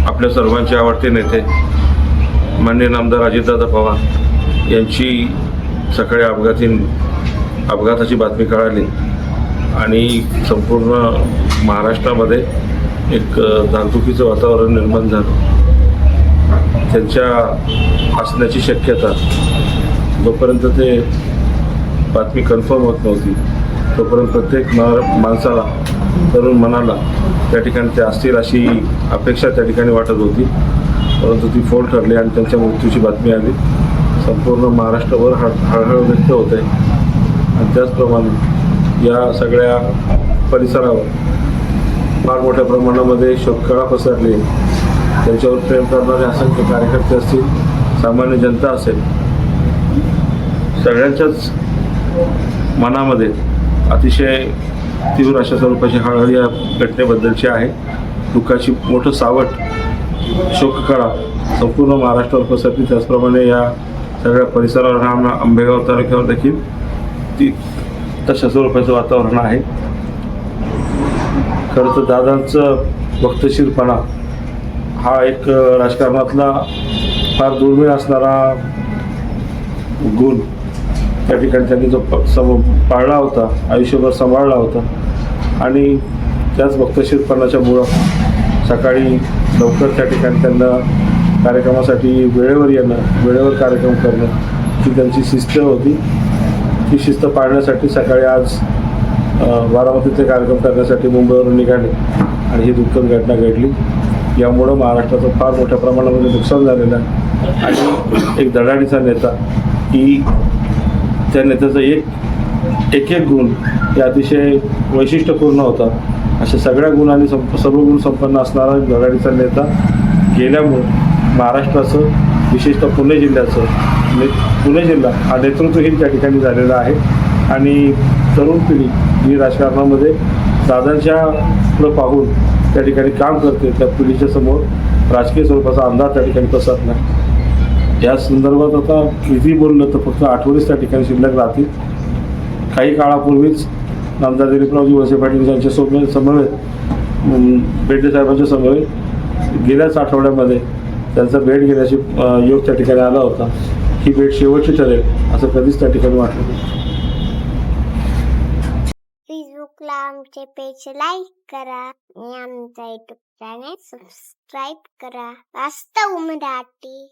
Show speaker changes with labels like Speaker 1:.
Speaker 1: आपल्या सर्वांचे आवडते नेते माननीय नामदार अजितदादा पवार यांची सकाळी अपघाताची बातमी कळाली आणि संपूर्ण महाराष्ट्रामध्ये एक धाकधुकीचं वातावरण निर्माण झालं. त्यांच्या असण्याची शक्यता जोपर्यंत ते बातमी कन्फर्म होत नव्हती तोपर्यंत प्रत्येक माणसाला, तरुण मनाला त्या ठिकाणी ते असतील अशी अपेक्षा त्या ठिकाणी वाटत होती. परंतु ती फोल ठरली आणि त्यांच्या मृत्यूची बातमी आली. संपूर्ण महाराष्ट्रभर हळहळ व्यक्त होत आहे आणि त्याचप्रमाणे या सगळ्या परिसरावर फार मोठ्या प्रमाणामध्ये शोककळा पसरली. त्यांच्यावर प्रेम करणारे असंख्य कार्यकर्ते असतील, सामान्य जनता असेल, सगळ्यांच्याच मनामध्ये अतिशय तीव्र अशा स्वरूपाची हळहळ या घटनेबद्दलची आहे. दुःखाची मोठं सावट, शोककळा संपूर्ण महाराष्ट्रावर पसरली. त्याचप्रमाणे या सगळ्या परिसरावर आंबेगाव तालुक्यावर देखील तशा स्वरूपाचं वातावरण आहे. खरं तर दादांचं वक्तशीरपणा हा एक राजकारणातला फार दुर्मिळ असणारा गुण त्या ठिकाणी त्यांनी जो पाळला होता, आयुष्यभर सांभाळला होता आणि त्याच वक्तशीरपणाच्या मुळं सकाळी लवकर त्या ठिकाणी त्यांना कार्यक्रमासाठी वेळेवर येणं, वेळेवर कार्यक्रम करणं ही त्यांची शिस्त होती. ती शिस्त पाळण्यासाठी सकाळी आज बारामतीचे कार्यक्रम करण्यासाठी मुंबईवरून निघाले आणि ही दुःखद घटना घडली. यामुळं महाराष्ट्राचं फार मोठ्या प्रमाणामध्ये नुकसान झालेलं आहे आणि एक धडाडीचा नेता की त्या नेत्याचा एक गुण हे अतिशय वैशिष्ट्यपूर्ण होता. अशा सगळ्या गुणांनी सर्व गुण संपन्न असणारा धडाडीचा नेता गेल्यामुळे महाराष्ट्राचं, विशेषतः पुणे जिल्हा हा नेतृत्वहीन त्या ठिकाणी झालेला आहे आणि तरुण पिढी जी राजकारणामध्ये दादांच्या पुढं पाहून त्या ठिकाणी काम करते, त्या पिढीच्या समोर राजकीय स्वरूपाचा अंदाज त्या ठिकाणी पसरला. या संदर्भात आता किती बोललं तर फक्त आठवणीच त्या ठिकाणी शिल्लक राहतील. काही काळापूर्वीच नामदार दिलीपरावजी वळसे पाटील यांच्या समवेत, बेडे साहेबांच्या समवेत गेल्याच आठवड्यामध्ये त्यांचा भेट घेण्याची योग त्या ठिकाणी आला होता. ही भेट शेवटची ठरेल असं कधीच त्या ठिकाणी वाटलं नाही.
Speaker 2: फेसबुकला आमचे पेज लाईक करा आणि आमचा युट्यूब चॅनेल सबस्क्राईब करा. वास्तव मराठी.